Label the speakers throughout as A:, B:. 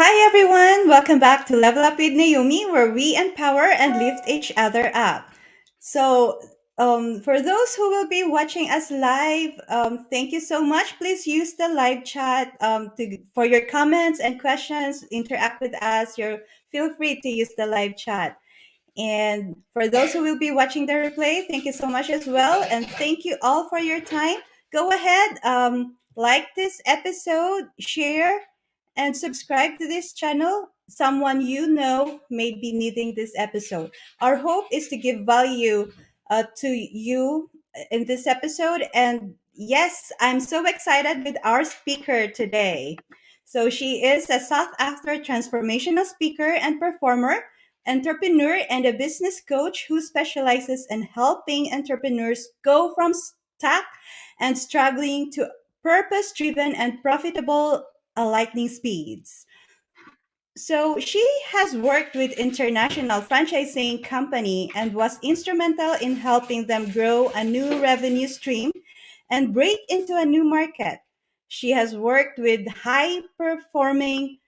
A: Hi everyone, welcome back to Level Up with Naomi, where we empower and lift each other up. So, for those who will be watching us live, thank you so much. Please use the live chat for your comments and questions. Interact with us. Feel free to use the live chat. And for those who will be watching the replay, thank you so much as well. And thank you all for your time. Go ahead, like this episode, share, and subscribe to this channel. Someone you know may be needing this episode. Our hope is to give value to you in this episode. And yes, I'm so excited with our speaker today. So she is a sought after transformational speaker and performer, entrepreneur, and a business coach who specializes in helping entrepreneurs go from stuck and struggling to purpose driven and profitable lightning speeds. So she has worked with international franchising company and was instrumental in helping them grow a new revenue stream and break into a new market. She has worked with high performing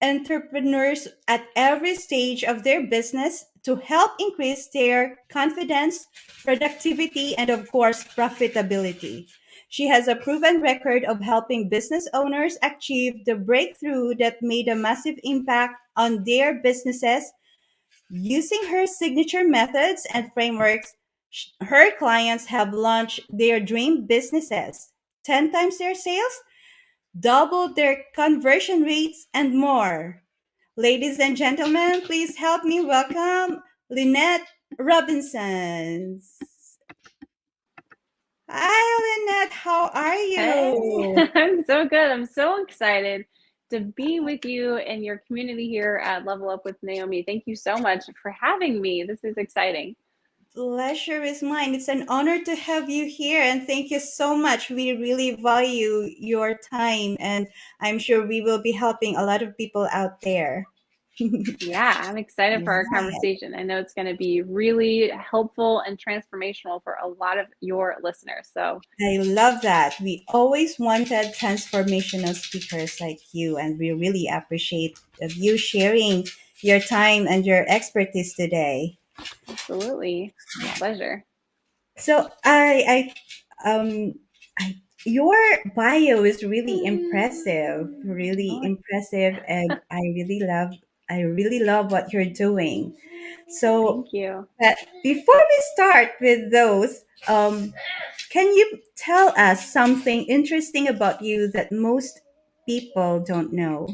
A: entrepreneurs at every stage of their business to help increase their confidence, productivity, and of course, profitability. She has a proven record of helping business owners achieve the breakthrough that made a massive impact on their businesses. Using her signature methods and frameworks, her clients have launched their dream businesses, 10 times their sales, doubled their conversion rates, and more. Ladies and gentlemen, please help me welcome Lynette Robinson. Hi, Lynette. How are
B: Hey,
A: you?
B: I'm so good. I'm so excited to be with you and your community here at Level Up with Naomi. Thank you so much for having me. This is exciting.
A: Pleasure is mine. It's an honor to have you here, and thank you so much. We really value your time, and I'm sure we will be helping a lot of people out there.
B: Yeah, I'm excited for our
A: Yeah.
B: conversation. I know it's going to be really helpful and transformational for a lot of your listeners. So,
A: I love that. We always wanted transformational speakers like you, and we really appreciate of you sharing your time and your expertise today.
B: absolutely, my pleasure.
A: So I, your bio is really
B: Oh,
A: impressive, and I really love what you're doing. So,
B: thank you.
A: before we start with those, can you tell us something interesting about you that most people don't know?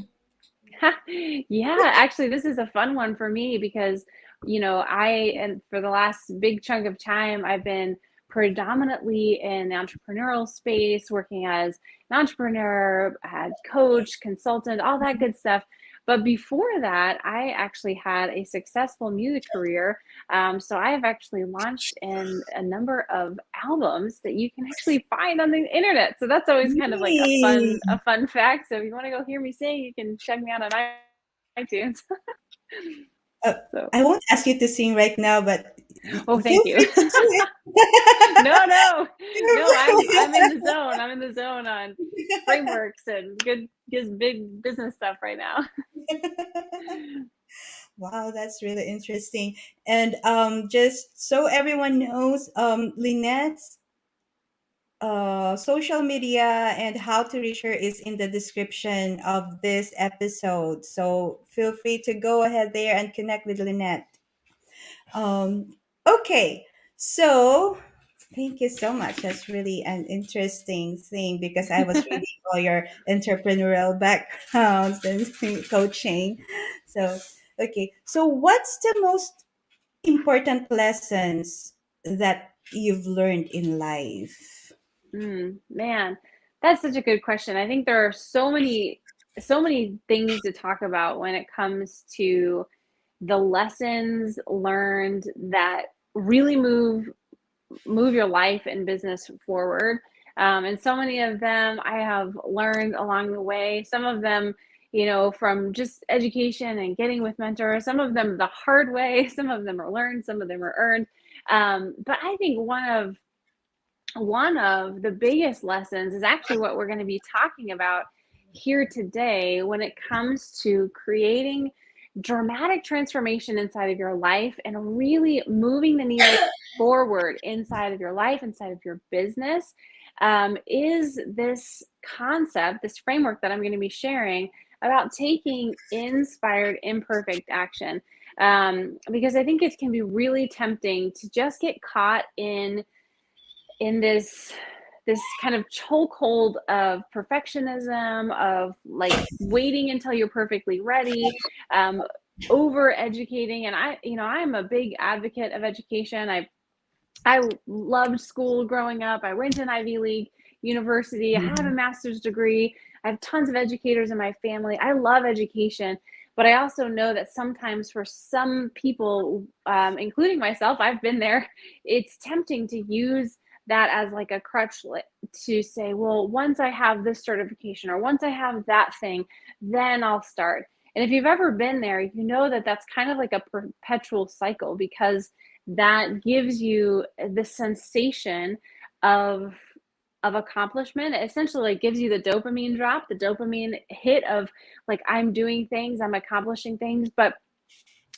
B: Yeah, actually, this is a fun one for me because, and for the last big chunk of time, I've been predominantly in the entrepreneurial space, working as an entrepreneur, coach, consultant, all that good stuff. But before that, I actually had a successful music career. So I have actually launched in a number of albums that you can actually find on the internet. So that's always kind of like
A: Yay.
B: a fun fact. So if you want to go hear me sing, you can check me out on iTunes.
A: Uh,
B: So,
A: I won't ask you to sing right now, but
B: oh,
A: feel
B: thank you.
A: free to do it.
B: No, no, no. I'm in the zone. I'm in the zone on frameworks and good big business stuff right now.
A: Wow, that's really interesting. And just so everyone knows, Lynette's social media and how to reach her is in the description of this episode. So feel free to go ahead there and connect with Lynette. Okay, so thank you so much. That's really an interesting thing because I was reading all your entrepreneurial backgrounds and coaching. So, okay, so what's the most important lessons that you've learned in life?
B: Man, that's such a good question. I think there are so many things to talk about when it comes to the lessons learned that really move your life and business forward. And so many of them I have learned along the way. Some of them, from just education and getting with mentors. Some of them the hard way. Some of them are learned. Some of them are earned. But I think one of the biggest lessons is actually what we're going to be talking about here today when it comes to creating dramatic transformation inside of your life and really moving the needle forward inside of your life, inside of your business, is this concept, this framework that I'm going to be sharing about taking inspired, imperfect action. Because I think it can be really tempting to just get caught in this kind of chokehold of perfectionism, of like waiting until you're perfectly ready, over educating. And I'm a big advocate of education. I loved school growing up. I went to an Ivy League university. I have a master's degree. I have tons of educators in my family. I love education, but I also know that sometimes for some people, including myself, I've been there, it's tempting to use that as like a crutch to say, well, once I have this certification or once I have that thing, then I'll start. And if you've ever been there, you know that that's kind of like a perpetual cycle, because that gives you the sensation of accomplishment. It essentially gives you the dopamine drop, the dopamine hit of like, I'm doing things, I'm accomplishing things, but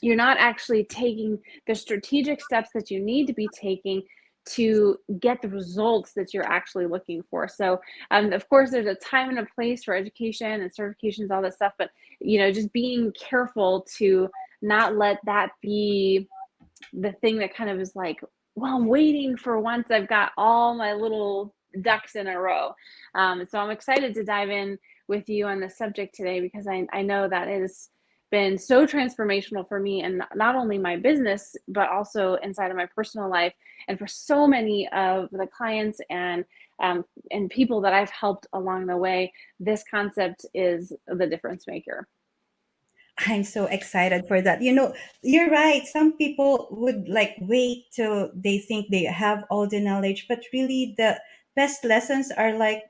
B: you're not actually taking the strategic steps that you need to be taking to get the results that you're actually looking for. So of course there's a time and a place for education and certifications, all that stuff, but just being careful to not let that be the thing that kind of is like, well, I'm waiting for once I've got all my little ducks in a row. So I'm excited to dive in with you on this subject today, because I know that it has been so transformational for me, and not only my business, but also inside of my personal life. And for so many of the clients and people that I've helped along the way, this concept is the difference maker.
A: I'm so excited for that. You're right. Some people would like wait till they think they have all the knowledge, but really the best lessons are like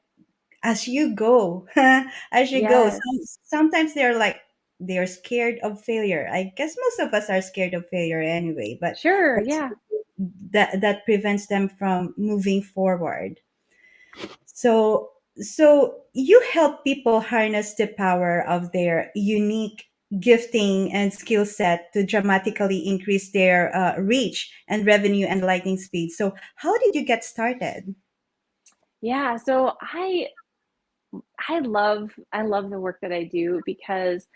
A: as you go, as you go.
B: Yes.
A: Sometimes they're scared of failure. I guess most of us are scared of failure anyway, but
B: Sure.
A: that's,
B: Yeah.
A: that prevents them from moving forward. So you help people harness the power of their unique gifting and skill set to dramatically increase their reach and revenue and lightning speed. So how did you get started?
B: Yeah. So I love the work that I do, because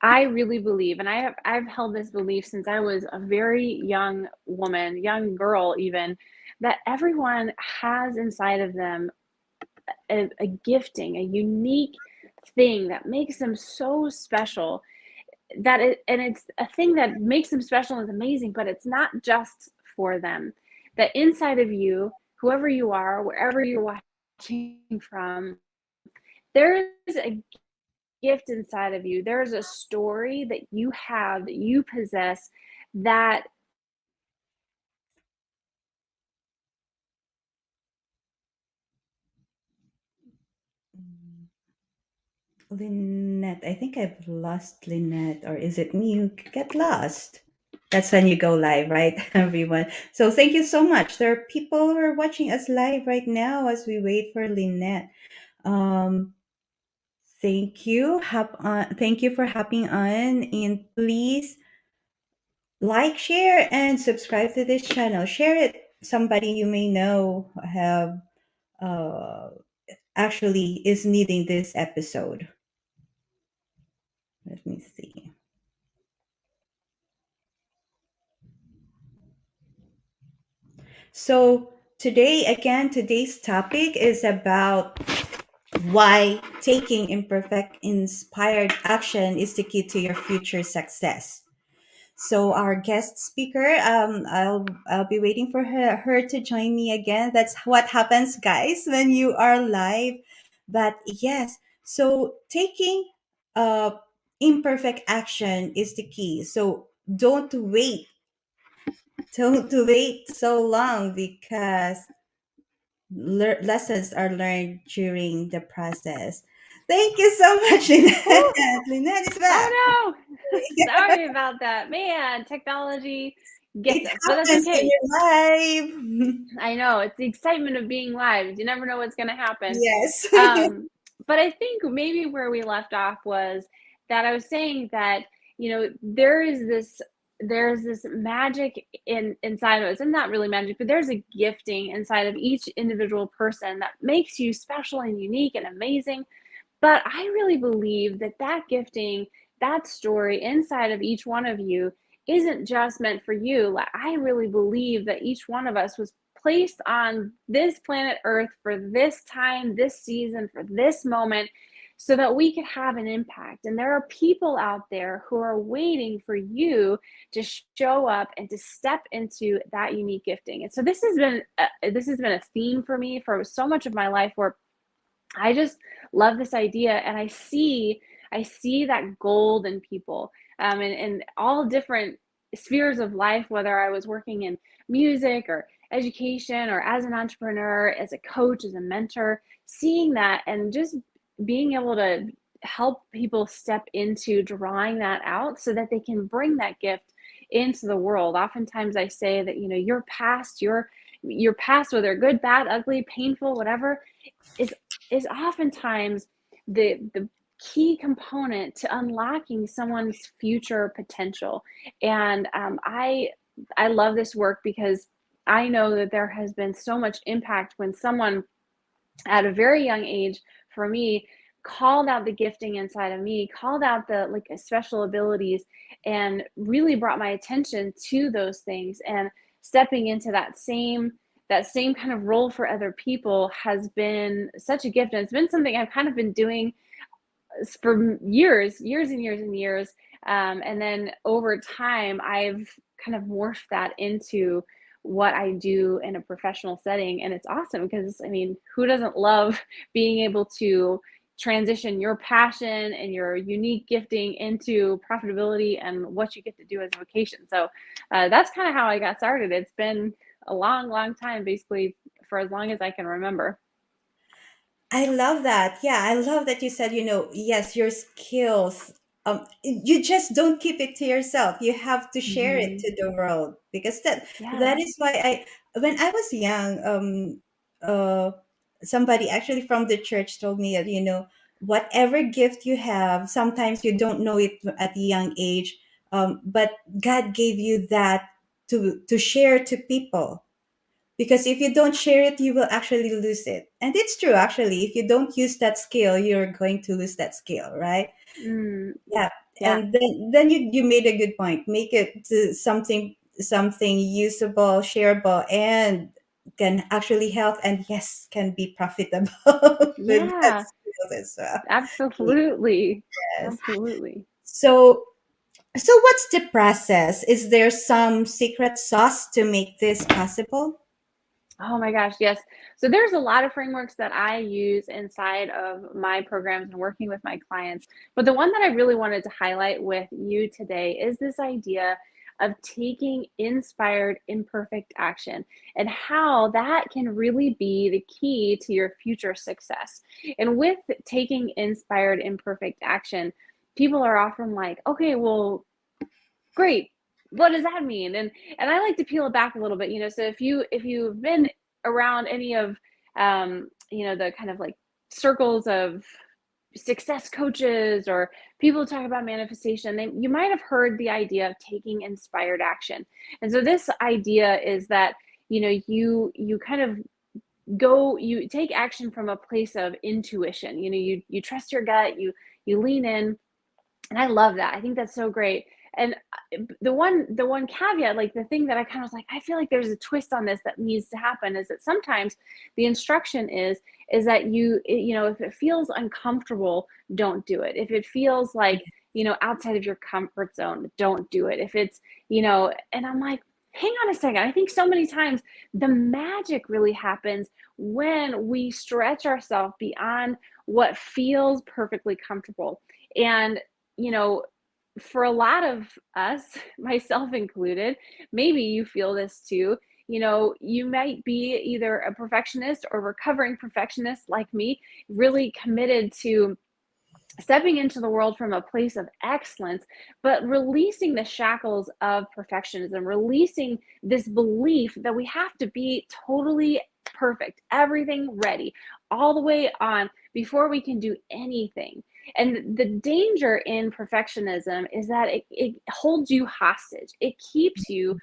B: I really believe, and I've held this belief since I was a very young woman, young girl even, that everyone has inside of them a gifting, a unique thing that makes them so special, and it's a thing that makes them special and is amazing, but it's not just for them. That inside of you, whoever you are, wherever you're watching from, there is a gift inside of you. There's a story that you have, that you possess, that
A: Lynette, I think I've lost Lynette, or is it me who get lost? That's when you go live, right, everyone? So thank you so much. There are people who are watching us live right now as we wait for Lynette. Um, thank you. Thank you for hopping on, and please like, share, and subscribe to this channel. Share it. Somebody you may know have uh, actually is needing this episode. Let me see. So today's topic is about why taking imperfect inspired action is the key to your future success. So our guest speaker, I'll be waiting for her to join me again. That's what happens, guys, when you are live. But yes, so taking imperfect action is the key. So don't wait so long, because lessons are learned during the process. Thank you so much,
B: Whew,
A: Lynette. Lynette is back.
B: oh no, sorry about that, man. Technology gets
A: It
B: us, but that's
A: happens when
B: okay.
A: you're live.
B: I know, it's the excitement of being live. You never know what's going to happen.
A: Yes.
B: Um, but I think maybe where we left off was that I was saying that, there's this magic inside of us, and not really magic, but there's a gifting inside of each individual person that makes you special and unique and amazing. But I really believe that that gifting, that story inside of each one of you isn't just meant for you. Like, I really believe that each one of us was placed on this planet Earth for this time, this season, for this moment, so that we could have an impact. And there are people out there who are waiting for you to show up and to step into that unique gifting. And so this has been a theme for me for so much of my life, where I just love this idea, and I see that gold in people, and all different spheres of life, whether I was working in music or education or as an entrepreneur, as a coach, as a mentor, seeing that and just being able to help people step into drawing that out so that they can bring that gift into the world. Oftentimes I say that, your past, whether good, bad, ugly, painful, whatever, is is oftentimes the key component to unlocking someone's future potential. And I love this work because I know that there has been so much impact when someone at a very young age, for me, called out the gifting inside of me, called out the like special abilities, and really brought my attention to those things. And stepping into that same kind of role for other people has been such a gift. And it's been something I've kind of been doing for years and years and years. And then over time, I've kind of morphed that into what I do in a professional setting. And it's awesome because, I mean, who doesn't love being able to transition your passion and your unique gifting into profitability and what you get to do as a vocation? So that's kind of how I got started. It's been a long, long time, basically for as long as I can remember.
A: I love that. Yeah, I love that you said, yes, your skills. You just don't keep it to yourself. You have to share it
B: Hmm.
A: to the world, because that
B: Yes.
A: is why when I was young, somebody actually from the church told me that, whatever gift you have, sometimes you don't know it at a young age, but God gave you that to share to people, because if you don't share it, you will actually lose it. And it's true, actually. If you don't use that skill, you're going to lose that skill, right?
B: Mm,
A: Yeah.
B: yeah.
A: And then you made a good point. Make it to something usable, shareable, and can actually help, and yes, can be profitable with that
B: Yeah.
A: skills as well.
B: Absolutely.
A: Yes.
B: Absolutely.
A: So what's the process? Is there some secret sauce to make this possible?
B: Oh my gosh, yes. So there's a lot of frameworks that I use inside of my programs and working with my clients. But the one that I really wanted to highlight with you today is this idea of taking inspired, imperfect action, and how that can really be the key to your future success. And with taking inspired, imperfect action, people are often like, okay, well, great, what does that mean? And I like to peel it back a little bit, so if you've been around any of the kind of like circles of success coaches or people who talk about manifestation, you might have heard the idea of taking inspired action. And so this idea is that you kind of you take action from a place of intuition. You trust your gut, you lean in, and I love that. I think that's so great. And the one caveat, like the thing that I kind of was like, I feel like there's a twist on this that needs to happen, is that sometimes the instruction is that if it feels uncomfortable, don't do it. If it feels like, outside of your comfort zone, don't do it. If it's, and I'm like, hang on a second. I think so many times the magic really happens when we stretch ourselves beyond what feels perfectly comfortable. And you know, for a lot of us, myself included, maybe you feel this too. You might be either a perfectionist or recovering perfectionist like me, really committed to stepping into the world from a place of excellence, but releasing the shackles of perfectionism, releasing this belief that we have to be totally perfect, everything ready, all the way on, before we can do anything. And the danger in perfectionism is that it holds you hostage. It keeps you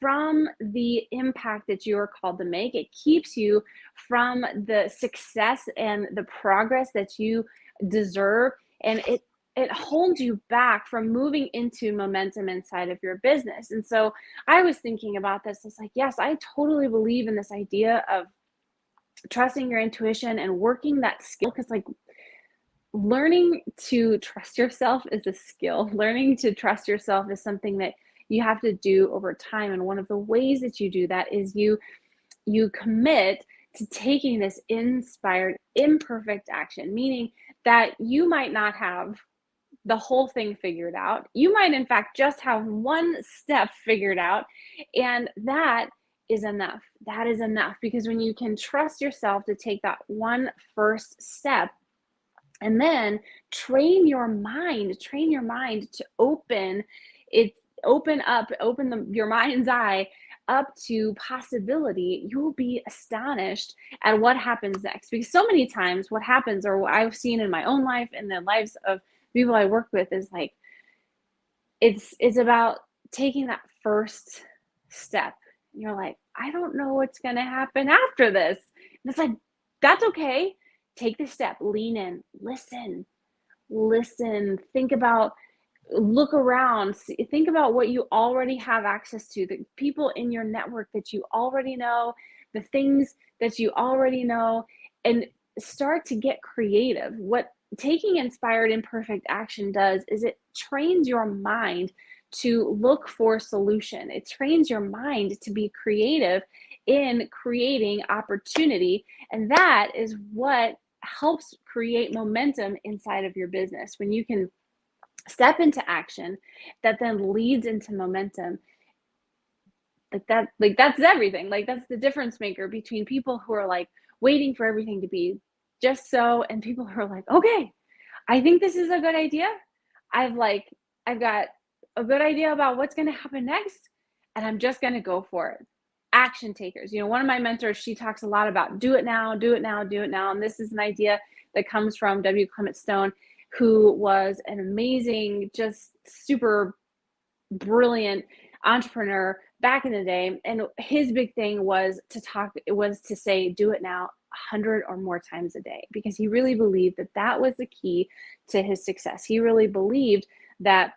B: from the impact that you are called to make. It keeps you from the success and the progress that you deserve. And it holds you back from moving into momentum inside of your business. And so I was thinking about this. It's like, yes, I totally believe in this idea of trusting your intuition and working that skill, because like learning to trust yourself is a skill. Learning to trust yourself is something that you have to do over time. And one of the ways that you do that is you commit to taking this inspired, imperfect action, meaning that you might not have the whole thing figured out. You might, in fact, just have one step figured out, and that is enough. That is enough, because when you can trust yourself to take that one first step, and then train your mind to open it, your mind's eye up to possibility, you will be astonished at what happens next. Because so many times what happens, or what I've seen in my own life and the lives of people I work with, is like it's about taking that first step. And you're like, I don't know what's going to happen after this. And it's like, that's okay. Take the step, lean in, listen, think about, look around, think about what you already have access to, the people in your network that you already know, the things that you already know, and start to get creative. What taking inspired imperfect action does is it trains your mind to look for solution. It trains your mind to be creative in creating opportunity, and that is what helps create momentum inside of your business. When you can step into action that then leads into momentum, like that's everything. Like that's the difference maker between people who are like waiting for everything to be just so, and people who are like, okay, I think this is a good idea. I've got a good idea about what's going to happen next, and I'm just going to go for it. Action takers. You know, one of my mentors, she talks a lot about do it now, do it now, do it now. And this is an idea that comes from W. Clement Stone, who was an amazing, just super brilliant entrepreneur back in the day. And his big thing was to say, do it now 100 or more times a day, because he really believed that that was the key to his success. He really believed that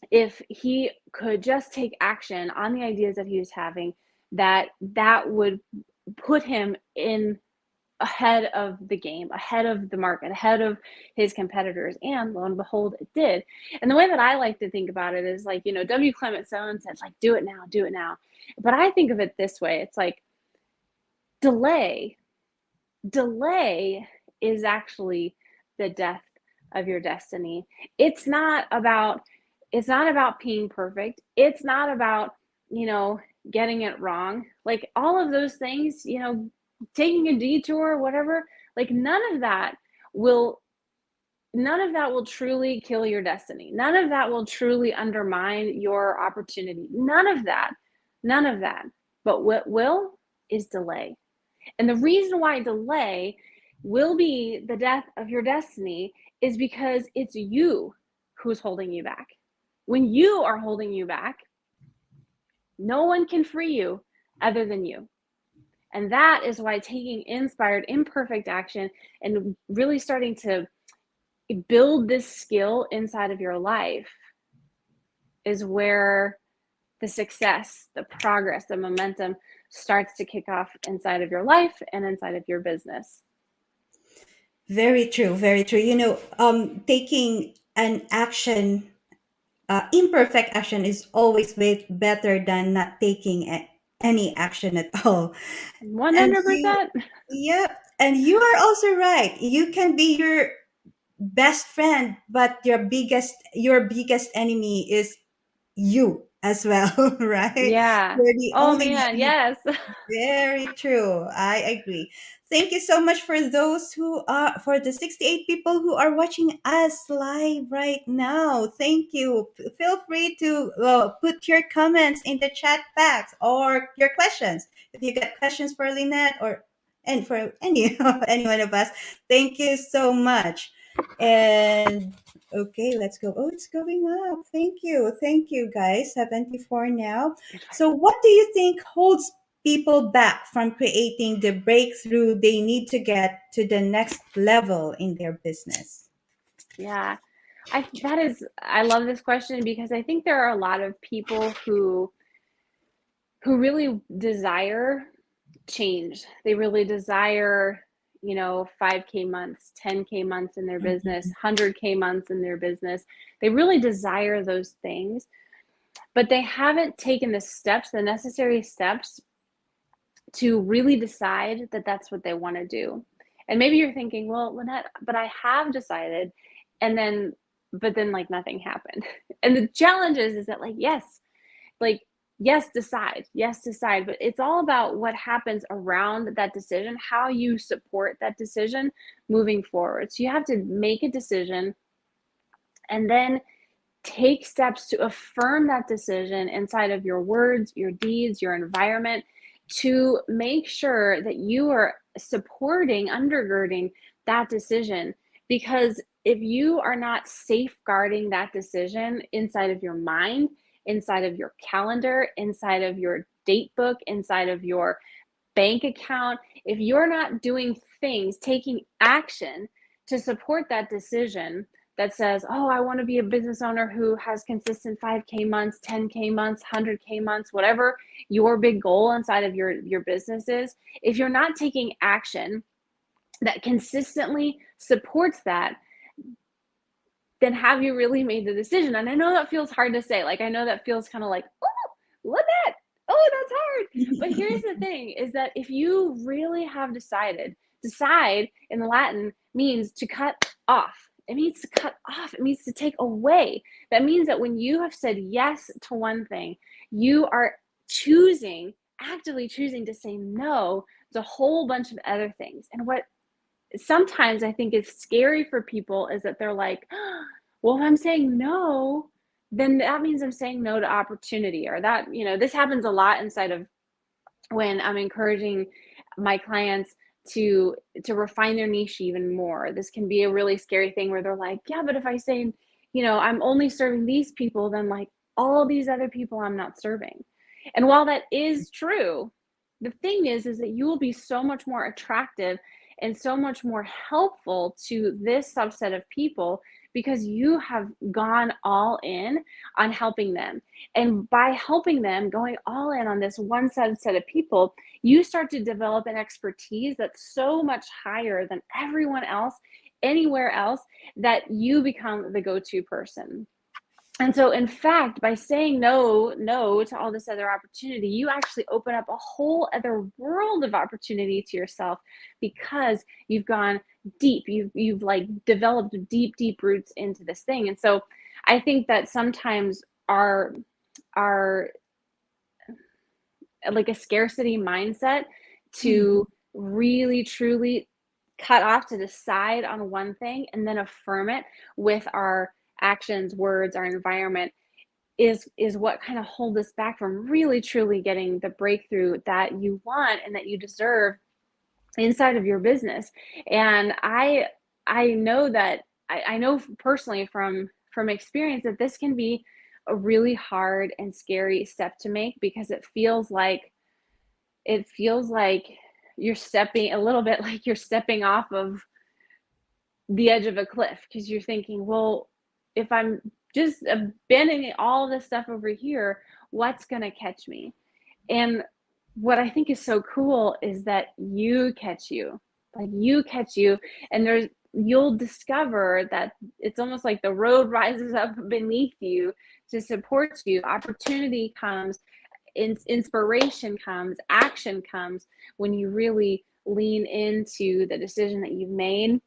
B: if he could just take action on the ideas that he was having, that would put him in ahead of the game, ahead of the market, ahead of his competitors. And lo and behold, it did. And the way that I like to think about it is like, you know, W. Clement Stone said, like, do it now, do it now. But I think of it this way. It's like delay is actually the death of your destiny. It's not about being perfect. It's not about, you know, getting it wrong. Like all of those things, you know, taking a detour, whatever, like none of that will truly kill your destiny. None of that will truly undermine your opportunity. None of that. But what will is delay. And the reason why delay will be the death of your destiny is because it's you who's holding you back. When you are holding you back, no one can free you other than you. And that is why taking inspired, imperfect action and really starting to build this skill inside of your life is where the success, the progress, the momentum starts to kick off inside of your life and inside of your business.
A: Very true, very true. You know, taking an action, imperfect action, is always way better than not taking any action at all. And you,
B: 100%.
A: yeah, and you are also right. You can be your best friend, but your biggest enemy is you as well, right?
B: Yeah.
A: You're the
B: Oh
A: only
B: man,
A: one.
B: yes.
A: Very true. I agree. Thank you so much for those who are for the 68 people who are watching us live right now. Thank you. Feel free to put your comments in the chat box or your questions. If you got questions for Lynette or and for any any one of us. Thank you so much. And okay, let's go. Oh, it's going up. Thank you, guys. 74 now. So, what do you think holds people back from creating the breakthrough they need to get to the next level in their business?
B: Yeah. I love this question because I think there are a lot of people who really desire change. They really desire, 5K months, 10K months in their business,
A: Mhm.
B: 100K months in their business. They really desire those things, but they haven't taken the necessary steps to really decide that that's what they want to do. And maybe you're thinking, well, Lynette, but I have decided, and then, but then like nothing happened. And the challenge is that like, yes, decide, but it's all about what happens around that decision, how you support that decision moving forward. So you have to make a decision and then take steps to affirm that decision inside of your words, your deeds, your environment, to make sure that you are supporting, undergirding that decision. Because if you are not safeguarding that decision inside of your mind, inside of your calendar, inside of your date book, inside of your bank account, if you're not doing things, taking action to support that decision that says, oh, I want to be a business owner who has consistent 5K months, 10K months, 100K months, whatever your big goal inside of your business is, if you're not taking action that consistently supports that, then have you really made the decision? And I know that feels hard to say. Like, I know that feels kind of like, oh, look at, oh, that's hard. But here's the thing is that if you really have decided, decide in Latin means to cut off. It means to cut off. It means to take away. That means that when you have said yes to one thing, you are actively choosing to say no to a whole bunch of other things. And what sometimes I think is scary for people is that they're like, well, if I'm saying no, then that means I'm saying no to opportunity, or that, this happens a lot inside of when I'm encouraging my clients to refine their niche even more. This can be a really scary thing where they're like, yeah, but if I say, I'm only serving these people, then like all these other people I'm not serving. And while that is true, the thing is that you will be so much more attractive and so much more helpful to this subset of people because you have gone all in on helping them. And by helping them, going all in on this one subset of people, you start to develop an expertise that's so much higher than everyone else, anywhere else, that you become the go-to person. And so, in fact, by saying no to all this other opportunity, you actually open up a whole other world of opportunity to yourself because you've gone deep. You've like developed deep roots into this thing. And so, I think that sometimes our like a scarcity mindset
A: Mhm.
B: to really truly cut off, to decide on one thing and then affirm it with our actions, words, our environment is what kind of hold us back from really truly getting the breakthrough that you want and that you deserve inside of your business. And I know that I know personally from experience that this can be a really hard and scary step to make because it feels like you're stepping a little bit like you're stepping off of the edge of a cliff because you're thinking, well, if I'm just abandoning all this stuff over here, what's going to catch me? And what I think is so cool is that you catch you, and you'll discover that it's almost like the road rises up beneath you to support you. Opportunity comes, inspiration comes, action comes when you really lean into the decision that you've made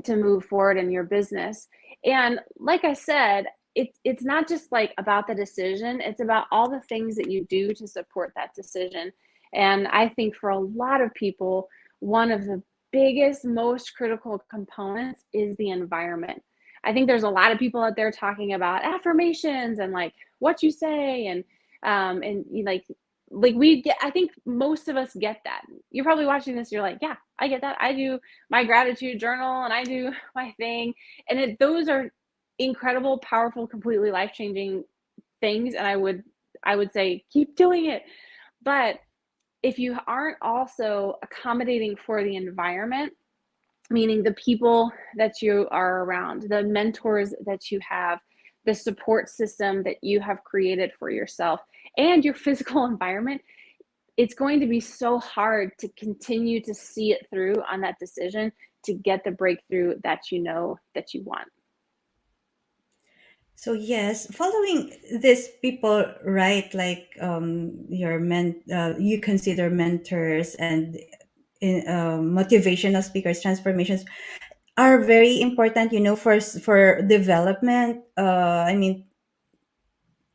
B: to move forward in your business. And like I said, it's not just like about the decision, it's about all the things that you do to support that decision. And I think for a lot of people, one of the biggest, most critical components is the environment. I think there's a lot of people out there talking about affirmations and like what you say and I think most of us get that. You're probably watching this, you're like, yeah, I get that. I do my gratitude journal and I do my thing. And those are incredible, powerful, completely life-changing things. And I would say keep doing it. But if you aren't also accommodating for the environment, meaning the people that you are around, the mentors that you have, the support system that you have created for yourself, and your physical environment, it's going to be so hard to continue to see it through on that decision to get the breakthrough that you know that you want.
A: So yes, following these people, right? Like you consider mentors and motivational speakers, transformations are very important. For development. I mean,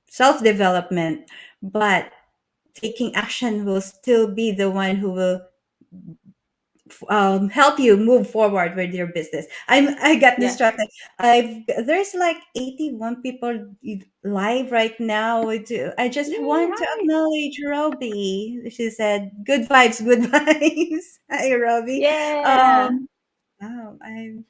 A: self development, but taking action will still be the one who will help you move forward with your business. I got
B: Yes.
A: distracted. There's like 81 people live right now. I just
B: Yay,
A: want to
B: hi.
A: acknowledge Robbie. She said, "Good vibes, good vibes." Hi, Robbie.
B: Yeah.
A: I'm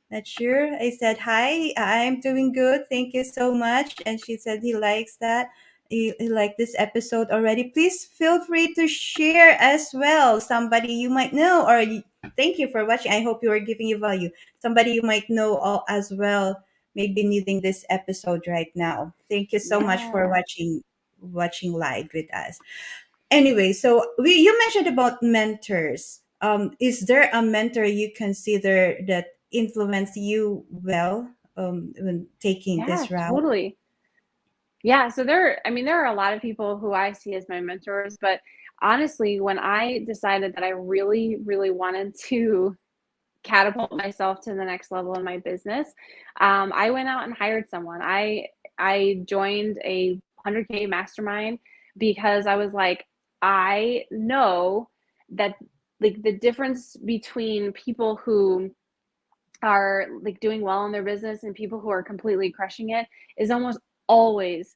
A: not sure. I said, "Hi, I'm doing good. Thank you so much." And she said he likes that. He liked this episode already. Please feel free to share as well. Somebody you might know, thank you for watching. I hope you are giving you value. Somebody you might know all as well, maybe needing this episode right now. Thank you so much for
B: Yeah.
A: watching live with us. Anyway, so you mentioned about mentors. Is there a mentor you consider that influenced you well when taking
B: Yeah,
A: this route?
B: totally. Yeah, so there are a lot of people who I see as my mentors, but honestly, when I decided that I really, really wanted to catapult myself to the next level in my business, I went out and hired someone. I joined a 100K mastermind because I was like, I know that like the difference between people who are like doing well in their business and people who are completely crushing it is always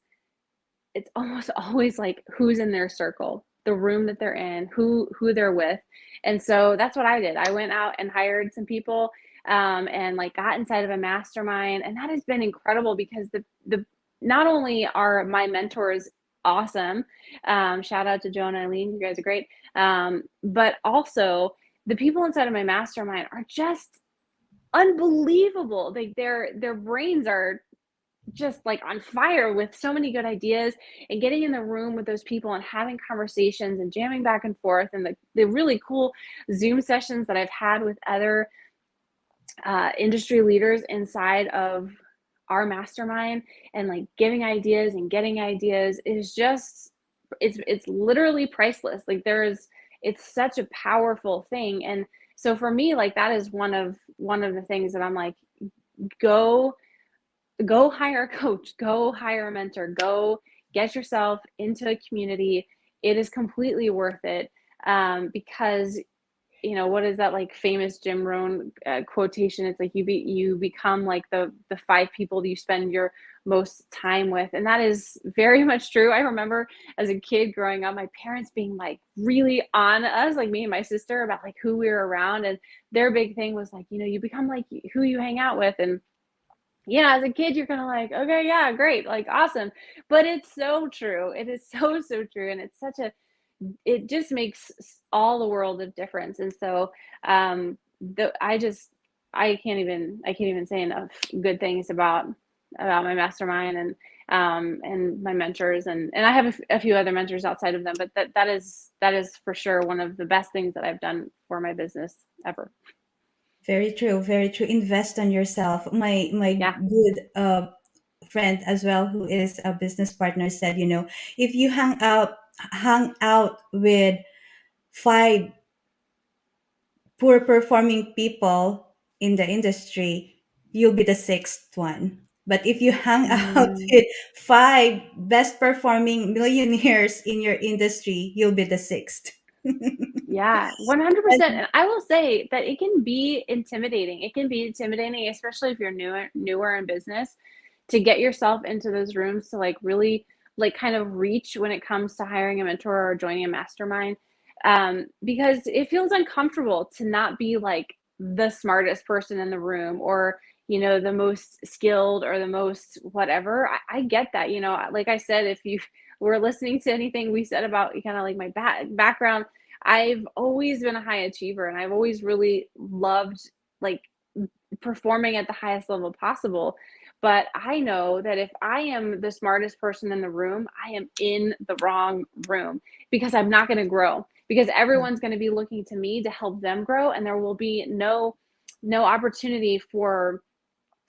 B: almost always like who's in their circle, the room that they're in, who they're with. And so that's what I did. I went out and hired some people, and like got inside of a mastermind, and that has been incredible because the not only are my mentors awesome, shout out to Joan and Eileen, you guys are great, but also the people inside of my mastermind are just unbelievable. Like their brains are just like on fire with so many good ideas, and getting in the room with those people and having conversations and jamming back and forth, and the really cool Zoom sessions that I've had with other industry leaders inside of our mastermind, and like giving ideas and getting ideas is just it's literally priceless. Like it's such a powerful thing. And so for me, like that is one of the things that I'm like, go go hire a coach, go hire a mentor, go get yourself into a community. It is completely worth it, because what is that like famous Jim Rohn quotation? It's like you become like the five people that you spend your most time with, and that is very much true. I remember as a kid growing up, my parents being like really on us, like me and my sister, about like who we were around, and their big thing was like, you become like who you hang out with. And as a kid, you're kind of like, okay, yeah, great, like awesome. But it's so true. It is so, so true. And it just makes all the world of difference. And so, I can't even say enough good things about my mastermind and my mentors. And I have a few other mentors outside of them, but that is for sure one of the best things that I've done for my business ever.
A: Very true, very true. Invest on yourself. My
B: Yeah.
A: good friend as well, who is a business partner, said, if you hang out with five poor performing people in the industry, you'll be the sixth one. But if you hang out
B: Mm.
A: with five best performing millionaires in your industry, you'll be the sixth.
B: Yeah, 100%.
A: And
B: And I will say that it can be intimidating. It can be intimidating, especially if you're newer in business, to get yourself into those rooms to like really like kind of reach when it comes to hiring a mentor or joining a mastermind, because it feels uncomfortable to not be like the smartest person in the room, or the most skilled or the most whatever. I get that. Like I said, if you were listening to anything we said about kind of like my background, I've always been a high achiever, and I've always really loved like performing at the highest level possible. But I know that if I am the smartest person in the room, I am in the wrong room, because I'm not going to grow, because everyone's going to be looking to me to help them grow, and there will be no opportunity for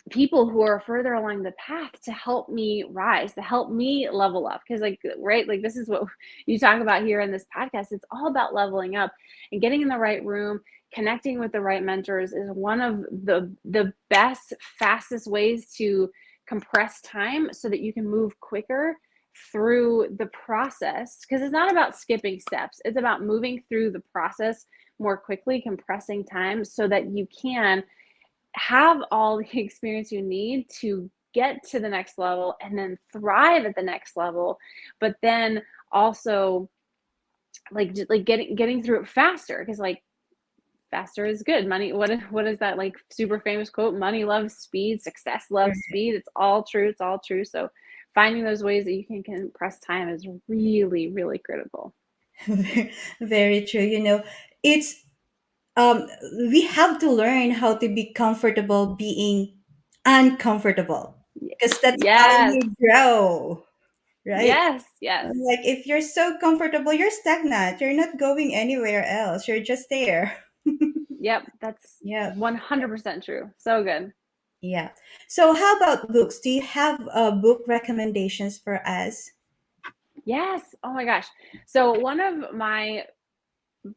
B: people who are further along the path to help me rise, to help me level up. Because right, like this is what you talk about here in this podcast. It's all about leveling up and getting in the right room. Connecting with the right mentors is one of the best, fastest ways to compress time so that you can move quicker through the process. Because it's not about skipping steps, it's about moving through the process more quickly, compressing time so that you can have all the experience you need to get to the next level and then thrive at the next level, but then also like getting through it faster, because like faster is good. Money, what is that like super famous quote? Money loves speed, success loves speed. It's all true. It's all true. So finding those ways that you can compress time is really, really critical.
A: Very true. It's um we have to learn how to be comfortable being uncomfortable, because that's how
B: Yes.
A: you grow, right?
B: Yes. Yes.
A: Like if you're so comfortable, you're stagnant. You're not going anywhere else. You're just there.
B: Yep. That's
A: Yeah.
B: 100% true. So good.
A: Yeah. So how about books? Do you have book recommendations for us?
B: Yes. Oh my gosh. So one of my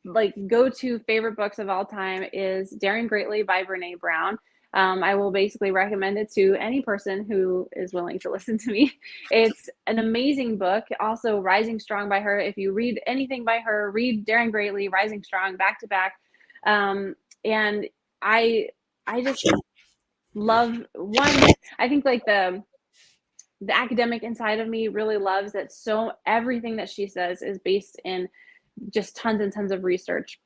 B: like go-to favorite books of all time is Daring Greatly by Brene Brown. I will basically recommend it to any person who is willing to listen to me. It's an amazing book. Also, Rising Strong by her. If you read anything by her, read Daring Greatly, Rising Strong, back to back. And I, I just love one. I think like the academic inside of me really loves that. So everything that she says is based in just tons and tons of research.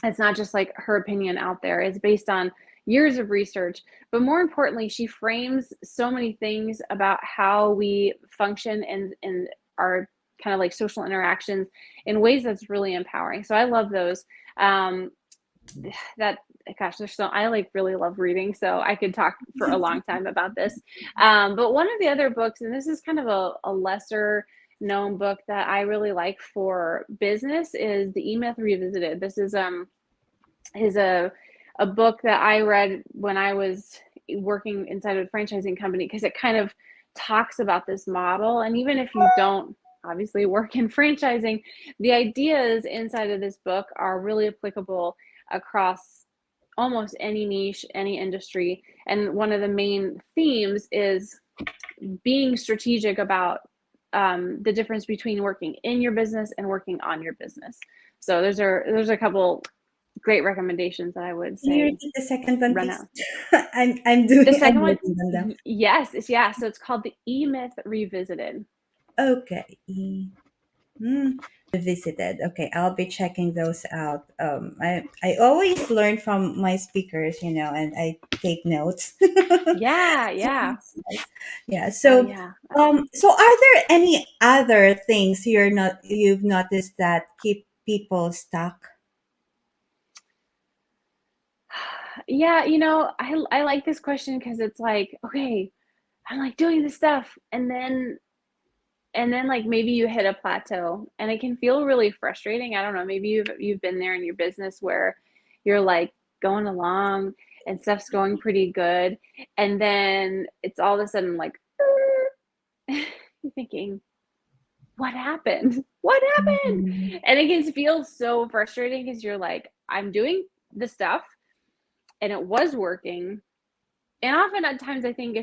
B: It's not just like her opinion out there. It's based on years of research. But more importantly, she frames so many things about how we function in our kind of like social interactions in ways that's really empowering. So I love those. That gosh, there's so I like really love reading, so I could talk for a long time about this. But one of the other books, and this is kind of a lesser known book that I really like for business, is The E-Myth Revisited. This is a book that I read when I was working inside of a franchising company, because it kind of talks about this model. And even if you don't obviously work in franchising, the ideas inside of this book are really applicable across almost any niche, any industry. And one of the main themes is being strategic about the difference between working in your business and working on your business. So there's a couple great recommendations that I would
A: Can you
B: say
A: repeat the second one,
B: run
A: please?
B: out. The
A: I'm
B: second one,
A: writing them down.
B: yes, yeah. So it's called The E-Myth Revisited.
A: Okay. Visited. Okay, I'll be checking those out. I always learn from my speakers, and I take notes.
B: Yeah, yeah.
A: Yeah.
B: Oh
A: So,
B: yeah.
A: so are there any other things you've noticed that keep people stuck?
B: Yeah, I like this question because it's like, okay, I'm like doing this stuff, and then like maybe you hit a plateau, and it can feel really frustrating. I don't know, maybe you've been there in your business where you're like going along and stuff's going pretty good, and then it's all of a sudden like you're thinking, what happened? What happened?
A: Mhm.
B: And it can feel so frustrating because you're like, I'm doing the stuff and it was working. And oftentimes I think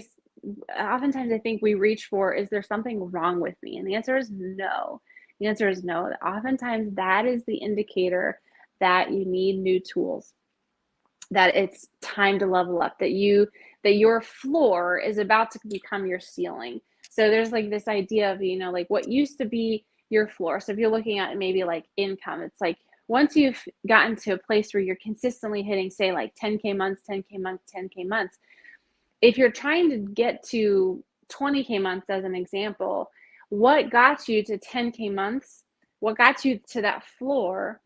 B: we reach for, is there something wrong with me? And the answer is no. The answer is no. Oftentimes that is the indicator that you need new tools, that it's time to level up, that that your floor is about to become your ceiling. So there's like this idea of, like what used to be your floor. So if you're looking at maybe like income, it's like once you've gotten to a place where you're consistently hitting, say, like 10K months, 10K months, 10K months, if you're trying to get to 20K months as an example, what got you to 10K months, what got you to that floor,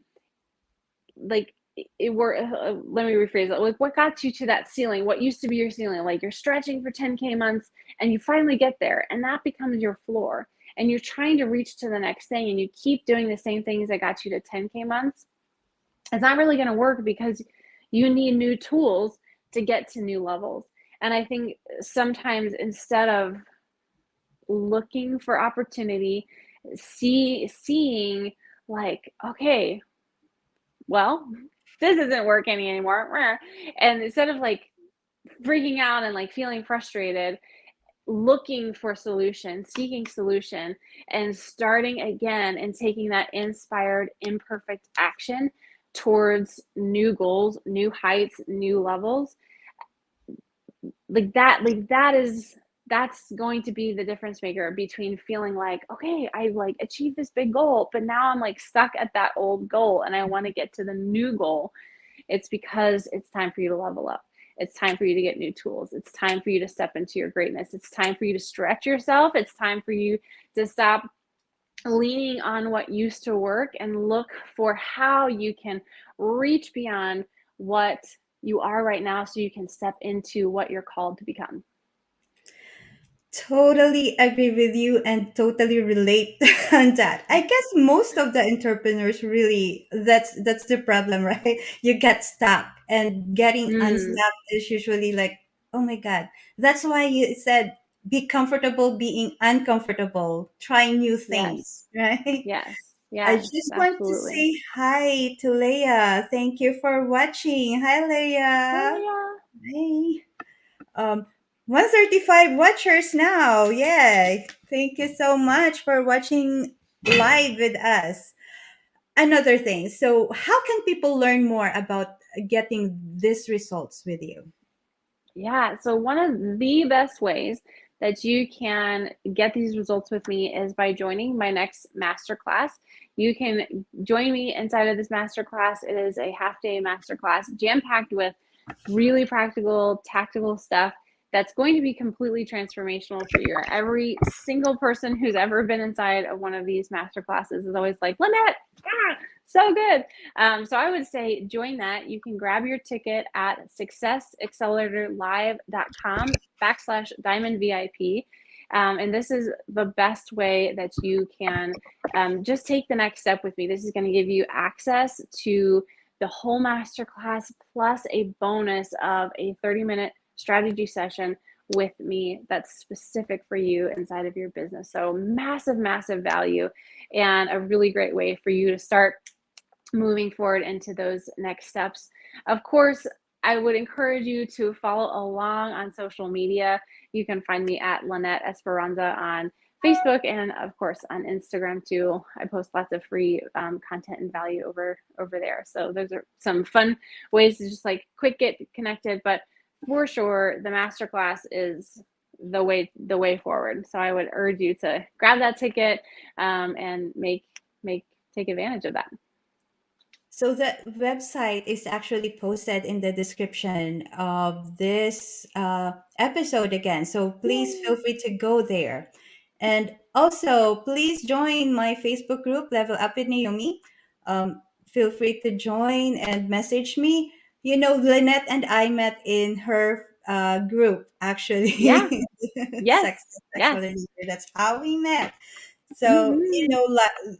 B: like let me rephrase it, like what got you to that ceiling, what used to be your ceiling, like you're stretching for 10K months and you finally get there and that becomes your floor, and you're trying to reach to the next thing and you keep doing the same things that got you to 10K months, it's not really going to work because you need new tools to get to new levels. And I think sometimes instead of looking for opportunity, seeing like, okay, well, this isn't working anymore. And instead of like freaking out and like feeling frustrated, looking for solution, seeking solution, and starting again and taking that inspired, imperfect action towards new goals, new heights, new levels, that's going to be the difference maker between feeling like, okay, I like achieved this big goal, but now I'm like stuck at that old goal and I want to get to the new goal. It's because it's time for you to level up. It's time for you to get new tools. It's time for you to step into your greatness. It's time for you to stretch yourself. It's time for you to stop leaning on what used to work and look for how you can reach beyond what you are right now so you can step into what you're called to become.
A: Totally agree with you and totally relate on that. I guess most of the entrepreneurs really, that's the problem, right? You get stuck and getting
B: Mm,
A: unstuck is usually like, oh my God. That's why you said be comfortable being uncomfortable, try new things,
B: yes,
A: right?
B: yes,
A: I
B: yes,
A: just want to
B: absolutely.
A: say hi to Leah. Thank you for watching. Hi,
B: Hi,
A: Leah.
B: Leah.
A: Hi. Um, 135 watchers now. Yay. Thank you so much for watching live with us. Another thing. So, how can people learn more about getting these results with you?
B: Yeah, so one of the best ways that you can get these results with me is by joining my next masterclass. You can join me inside of this masterclass. It is a half day masterclass jam packed with really practical, tactical stuff that's going to be completely transformational for you. Every single person who's ever been inside of one of these masterclasses is always like, Lynette, so good. So I would say join that. You can grab your ticket at successacceleratorlive.com/diamond VIP. And this is the best way that you can just take the next step with me. This is going to give you access to the whole masterclass plus a bonus of a 30-minute strategy session with me that's specific for you inside of your business. So massive, massive value and a really great way for you to start moving forward into those next steps. Of course, I would encourage you to follow along on social media. You can find me at Lynette Esperanza on Facebook and of course on Instagram too. I post lots of free content and value over there. So those are some fun ways to just like quick get connected. But for sure, the masterclass is the way forward. So I would urge you to grab that ticket and make take advantage of that.
A: So the website is actually posted in the description of this episode again. So please
B: Yay.
A: feel free to go there. And also, please join my Facebook group, Level Up with Naomi. Feel free to join and message me. You know, Lynette and I met in her group,
B: Yeah.
A: actually. Sex,
B: Yes.
A: sexual
B: Yes.
A: and that's how we met. So,
B: Mm-hmm.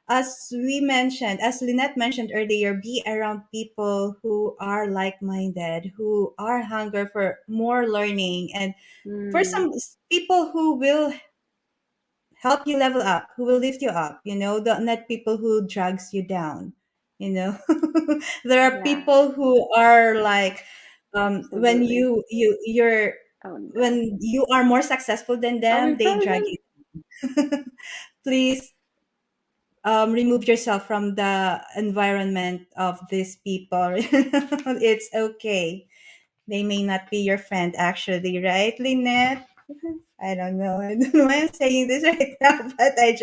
A: as we mentioned, as Lynette mentioned earlier, be around people who are like minded, who are hunger for more learning, and for
B: Mm.
A: some people who will help you level up, who will lift you up, not people who drags you down, you know. There are
B: Yeah.
A: people who are like, when
B: Absolutely. Oh no.
A: when you are more successful than
B: Are
A: them,
B: we
A: they drag
B: frozen?
A: you. Please remove yourself from the environment of these people. It's okay. They may not be your friend actually, right, Lynette? I don't know. I don't know why I'm saying this right now, but I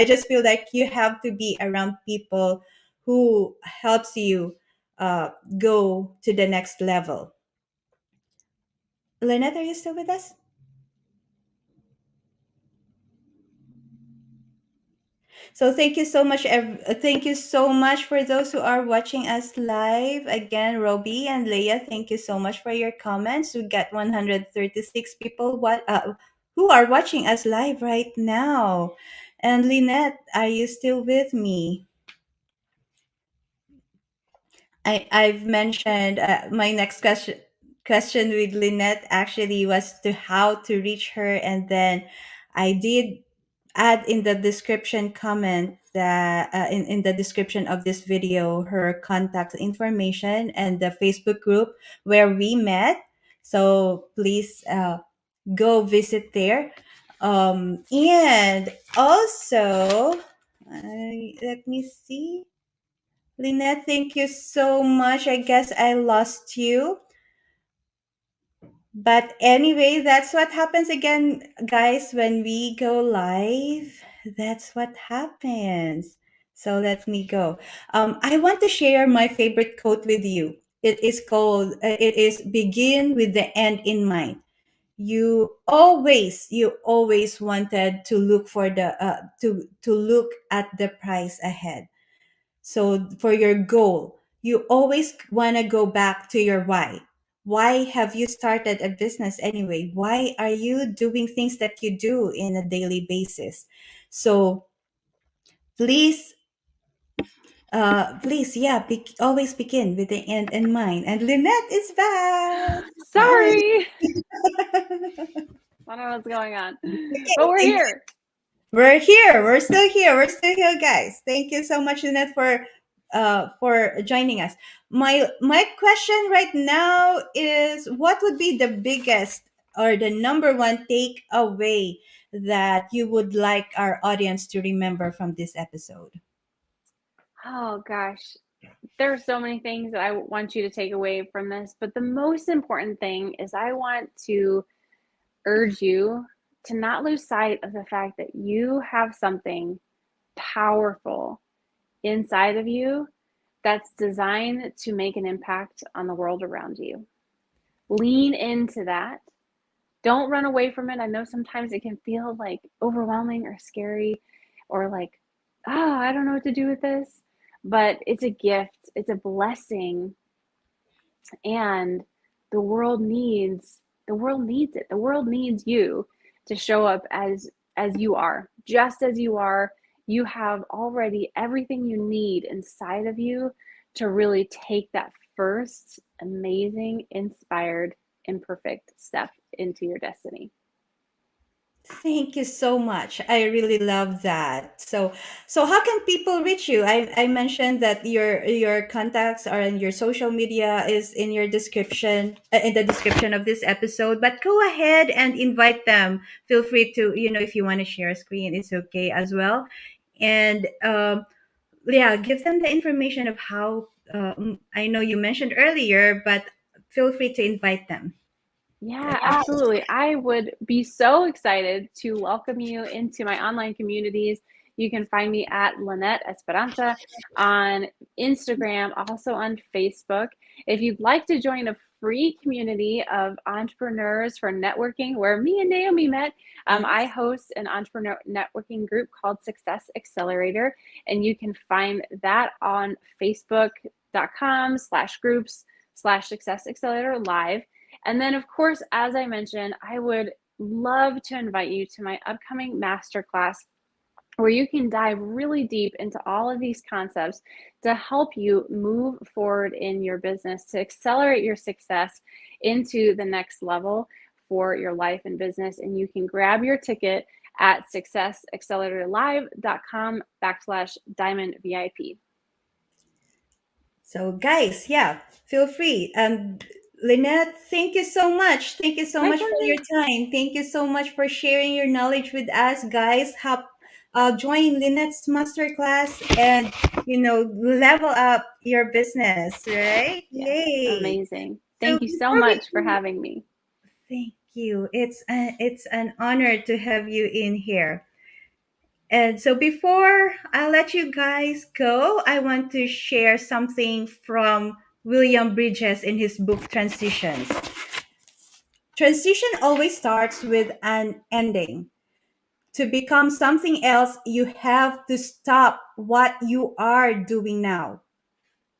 A: just feel like you have to be around people who helps you uh, go to the next level. Lynette, are you still with us? So thank you so much. Thank you so much for those who are watching us live. Again, Roby and Leah, thank you so much for your comments. We got 136 people who are watching us live right now. And Lynette, are you still with me? I've mentioned my next question with Lynette actually was to how to reach her, and then I did add in the description comment that in the description of this video her contact information and the Facebook group where we met. So please go visit there. And also, let me see. Lynette, thank you so much. I guess I lost you. But anyway, that's what happens again, guys, when we go live. That's what happens. So let me go. I want to share my favorite quote with you. It is begin with the end in mind. You always wanted to look for the to look at the price ahead. So for your goal, you always want to go back to your why. Why have you started a business anyway? Why are you doing things that you do in a daily basis? So please, yeah, always begin with the end in mind. And Lynette is back. Hi.
B: Sorry. I don't know what's going on, but we're
A: Thank
B: here.
A: We're here. We're still here. We're still here, guys. Thank you so much, Lynette, for joining us. My question right now is, what would be the biggest or the number one takeaway that you would like our audience to remember from this episode?
B: Oh gosh, there are so many things that I want you to take away from this, but the most important thing is I want to urge you to not lose sight of the fact that you have something powerful inside of you that's designed to make an impact on the world around you. Lean into that. Don't run away from it. I know sometimes it can feel like overwhelming or scary or like, oh, I don't know what to do with this. But it's a gift, it's a blessing, and the world needs it. The world needs you to show up as you are, just as you are. You have already everything you need inside of you to really take that first amazing, inspired, imperfect step into your destiny.
A: Thank you so much. I really love that. So how can people reach you? I mentioned that your contacts are in your social media is in your description in the description of this episode. But go ahead and invite them. Feel free to, if you want to share a screen, it's okay as well. And yeah, give them the information of how. I know you mentioned earlier, but feel free to invite them.
B: Yeah, absolutely. I would be so excited to welcome you into my online communities. You can find me at Lynette Esperanza on Instagram, also on Facebook. If you'd like to join a free community of entrepreneurs for networking, where me and Naomi met, I
A: Yes.
B: host an entrepreneur networking group called Success Accelerator, and you can find that on facebook.com/groups/Success Accelerator Live. And then, of course, as I mentioned, I would love to invite you to my upcoming masterclass where you can dive really deep into all of these concepts to help you move forward in your business, to accelerate your success into the next level for your life and business. And you can grab your ticket at successacceleratorlive.com/diamond VIP.
A: So, guys, yeah, feel free. And Lynette, thank you so much. Thank you so
B: My
A: much for your
B: pleasure.
A: time. Thank you so much for sharing your knowledge with us, guys. Join Lynette's masterclass and level up your business, right?
B: Yes,
A: Yay!
B: amazing.
A: So
B: Thank you so
A: before we
B: much for
A: do,
B: having me.
A: thank you. It's an honor to have you in here. And so before I let you guys go, I want to share something from William Bridges in his book Transitions. Transition always starts with an ending. To become something else, you have to stop what you are doing now.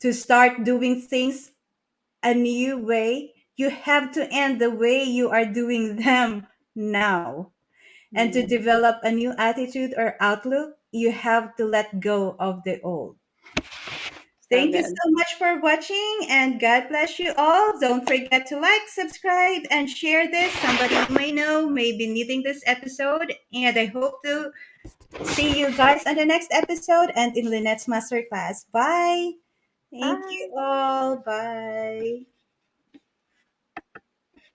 A: To start doing things a new way, you have to end the way you are doing them now. And to
B: Mm,
A: develop a new attitude or outlook, you have to let go of the old.
B: so
A: Thank you
B: good.
A: so much for watching and God bless you all. Don't forget to like, subscribe, and share this. Somebody you may know may be needing this episode. And I hope to see you guys on the next episode and in Lynette's masterclass. Bye. Thank you
B: Bye.
A: all. Bye.